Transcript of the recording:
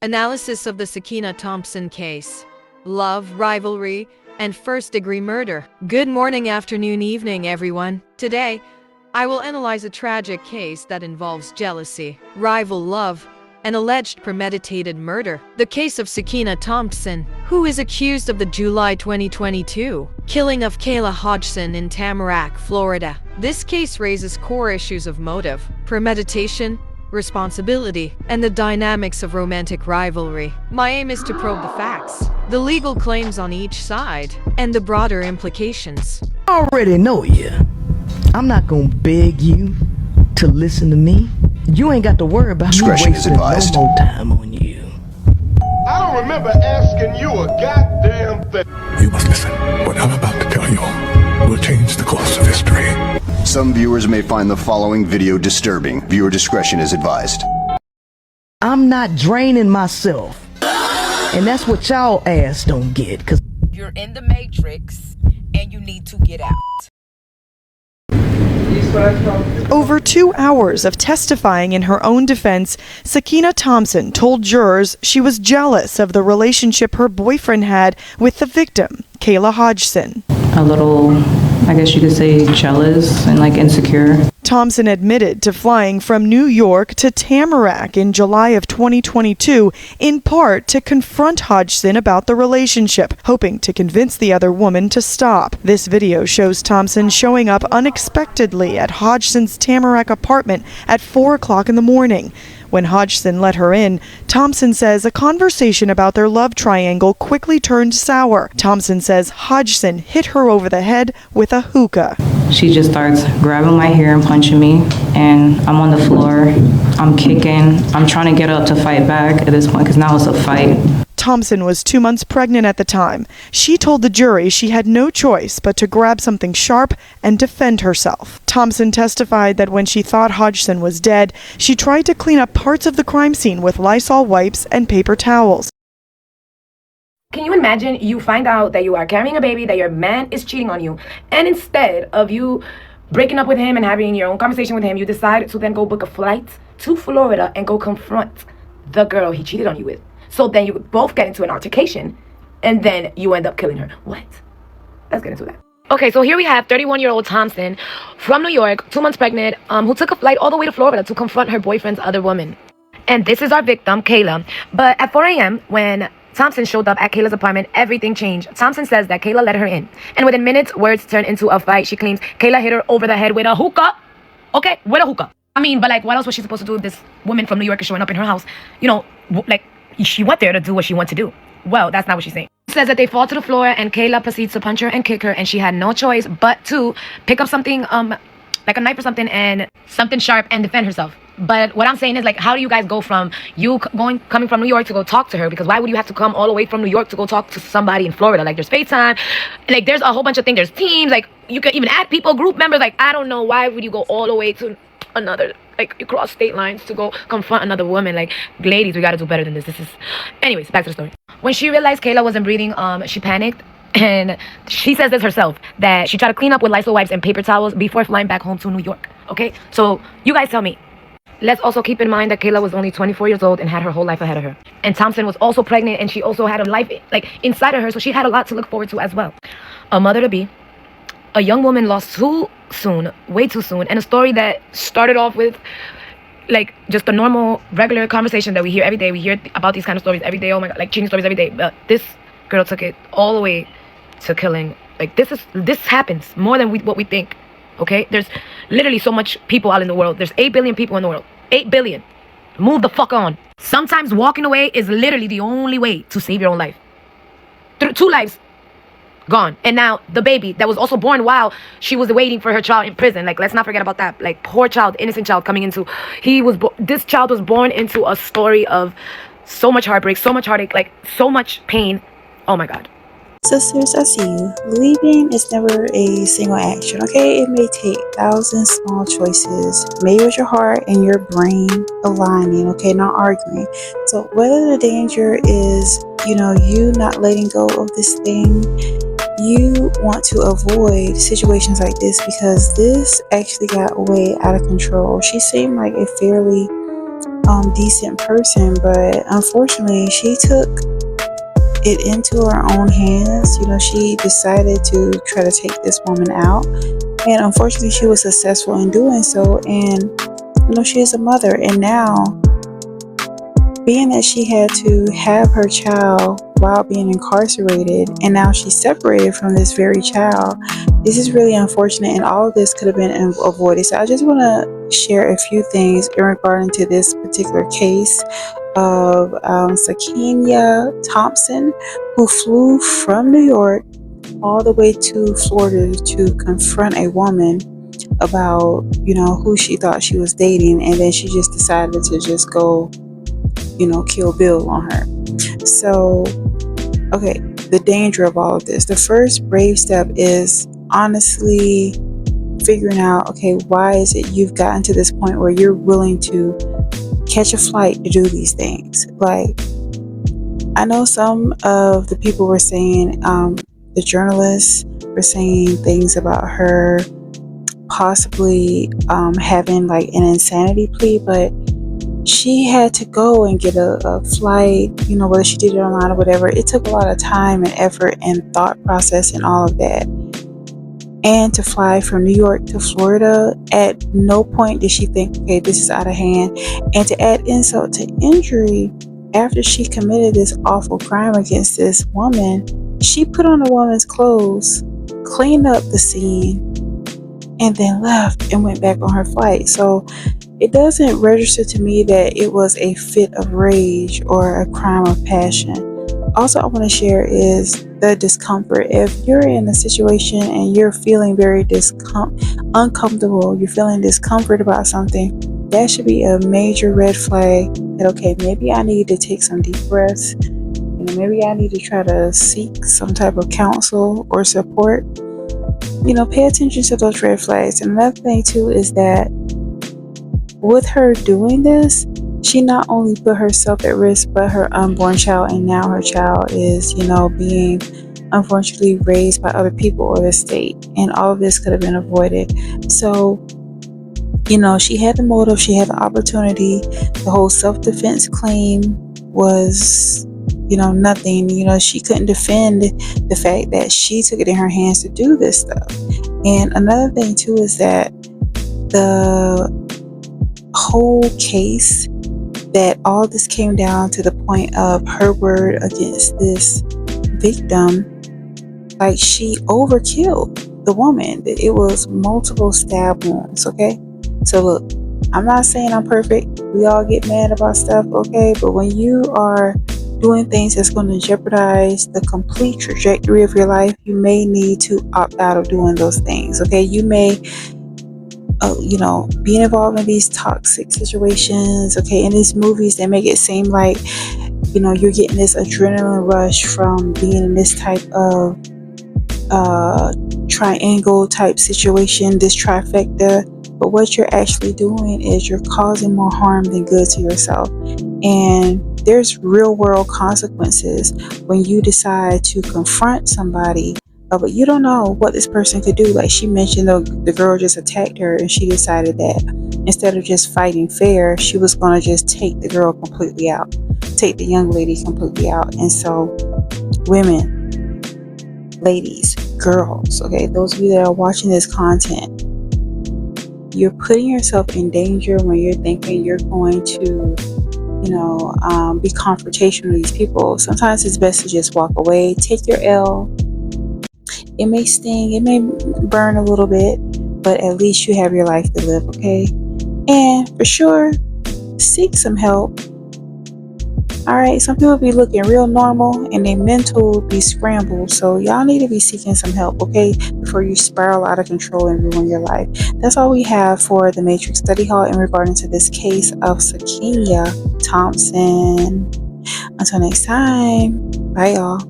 Analysis of the Sakina Thompson case. Love, rivalry, and first-degree murder. Good morning, afternoon, evening, everyone. Today, I will analyze a tragic case that involves jealousy, rival love, and alleged premeditated murder. The case of Sakina Thompson, who is accused of the July 2022 killing of Kayla Hodgson in Tamarack, Florida. This case raises core issues of motive, premeditation, responsibility, and the dynamics of romantic rivalry. My aim is to probe the facts, the legal claims on each side, and the broader implications. I already know you. I'm not gonna beg you to listen to me. You ain't got to worry about me wasting no more time on you. I don't remember asking you a goddamn thing. You must listen. What I'm about to tell you will change the course of history. Some viewers may find the following video disturbing. Viewer discretion is advised. I'm not draining myself. And that's what y'all ass don't get, cause you're in the Matrix and you need to get out. Over 2 hours of testifying in her own defense, Sakina Thompson told jurors she was jealous of the relationship her boyfriend had with the victim, Kayla Hodgson. A little, I guess you could say, jealous and insecure. Thompson admitted to flying from New York to Tamarack in July of 2022, in part to confront Hodgson about the relationship, hoping to convince the other woman to stop. This video shows Thompson showing up unexpectedly at Hodgson's Tamarack apartment at 4 o'clock in the morning. When Hodgson let her in, Thompson says a conversation about their love triangle quickly turned sour. Thompson says Hodgson hit her over the head with a hookah. She just starts grabbing my hair and punching me, and I'm on the floor. I'm kicking. I'm trying to get up to fight back at this point because now it's a fight. Thompson was 2 months pregnant at the time. She told the jury she had no choice but to grab something sharp and defend herself. Thompson testified that when she thought Hodgson was dead, she tried to clean up parts of the crime scene with Lysol wipes and paper towels. Can you imagine you find out that you are carrying a baby, that your man is cheating on you, and instead of you breaking up with him and having your own conversation with him, you decide to then go book a flight to Florida and go confront the girl he cheated on you with? So then you both get into an altercation, and then you end up killing her. What? Let's get into that. Okay, so here we have 31-year-old Thompson from New York, 2 months pregnant, who took a flight all the way to Florida to confront her boyfriend's other woman. And this is our victim, Kayla. But at 4 a.m., when Thompson showed up at Kayla's apartment, everything changed. Thompson says that Kayla let her in. And within minutes, words turned into a fight. She claims Kayla hit her over the head with a hookah. Okay, with a hookah. I mean, but what else was she supposed to do? This woman from New York is showing up in her house. You know, she went there to do what she wanted to do. Well, that's not what she's saying. She says that they fall to the floor and Kayla proceeds to punch her and kick her, and she had no choice but to pick up something, like a knife or something, and something sharp and defend herself. But what I'm saying is, how do you guys go from coming from New York to go talk to her? Because why would you have to come all the way from New York to go talk to somebody in Florida? There's FaceTime, there's a whole bunch of things. There's teams, you can even add people, group members. I don't know, why would you go all the way to another, you cross state lines to go confront another woman? Ladies, we gotta do better than this. Anyways, back to the story. When she realized Kayla wasn't breathing, she panicked. And she says this herself, that she tried to clean up with Lysol wipes and paper towels before flying back home to New York. Okay, so you guys tell me. Let's also keep in mind that Kayla was only 24 years old and had her whole life ahead of her. And Thompson was also pregnant, and she also had a life inside of her, so she had a lot to look forward to as well. A mother-to-be, a young woman lost too soon, way too soon, and a story that started off with just a normal, regular conversation that we hear every day. We hear about these kind of stories every day. Oh my God, cheating stories every day. But this girl took it all the way to killing. This happens more than what we think. Okay, there's literally so much people out in the world. There's 8 billion people in the world. 8 billion. Move the fuck on. Sometimes walking away is literally the only way to save your own life. 2 lives gone. And now the baby that was also born while she was waiting for her child in prison. Let's not forget about that. Poor child, innocent child coming into. This child was born into a story of so much heartbreak, so much heartache, so much pain. Oh my God. Sisters, I see you. Believing is never a single action, okay? It may take thousands small choices made with your heart and your brain aligning, okay? Not arguing. So whether the danger is, you not letting go of this thing, you want to avoid situations like this because this actually got way out of control. She seemed like a fairly decent person, but unfortunately, she took it into her own hands. She decided to try to take this woman out, and unfortunately, she was successful in doing so. And she is a mother, and now, being that she had to have her child while being incarcerated, and now she's separated from this very child, this is really unfortunate, and all of this could have been avoided. So I just want to share a few things in regarding to this particular case of Sakenia Thompson, who flew from New York all the way to Florida to confront a woman about, who she thought she was dating, and then she just decided to just go, kill Bill on her. So, okay, the danger of all of this. The first brave step is honestly figuring out, okay, why is it you've gotten to this point where you're willing to catch a flight to do these things? Like, I know some of the people were saying, the journalists were saying things about her possibly having like an insanity plea, but she had to go and get a flight, whether she did it online or whatever. It took a lot of time and effort and thought process and all of that. And to fly from New York to Florida, at no point did she think, okay, this is out of hand. And to add insult to injury, after she committed this awful crime against this woman, she put on a woman's clothes, cleaned up the scene, and then left and went back on her flight. So it doesn't register to me that it was a fit of rage or a crime of passion. Also, I want to share is the discomfort. If you're in a situation and you're feeling very uncomfortable, you're feeling discomfort about something, that should be a major red flag that, okay, maybe I need to take some deep breaths. Maybe I need to try to seek some type of counsel or support. Pay attention to those red flags. And another thing too is that with her doing this, she not only put herself at risk, but her unborn child, and now her child is, being unfortunately raised by other people or the state, and all of this could have been avoided. So, she had the motive, she had the opportunity. The whole self-defense claim was, nothing. She couldn't defend the fact that she took it in her hands to do this stuff. And another thing too is that the whole case, that all this came down to the point of her word against this victim, like she overkilled the woman. It was multiple stab wounds, okay? So look, I'm not saying I'm perfect. We all get mad about stuff, okay? But when you are doing things that's going to jeopardize the complete trajectory of your life, you may need to opt out of doing those things, okay? You may being involved in these toxic situations, okay, in these movies, they make it seem like, you're getting this adrenaline rush from being in this type of triangle type situation, this trifecta. But what you're actually doing is you're causing more harm than good to yourself. And there's real world consequences when you decide to confront somebody, but you don't know what this person could do. Like she mentioned, the girl just attacked her, and she decided that instead of just fighting fair, she was going to just take the girl completely out, take the young lady completely out. And so women, ladies, girls, okay, those of you that are watching this content, you're putting yourself in danger when you're thinking you're going to be confrontational with these people. Sometimes it's best to just walk away, take your L. It may sting, it may burn a little bit, but at least you have your life to live, okay? And for sure, seek some help. Alright, some people be looking real normal and their mental be scrambled. So y'all need to be seeking some help, okay? Before you spiral out of control and ruin your life. That's all we have for the Matrix Study Hall in regarding to this case of Sakenia Thompson. Until next time, bye y'all.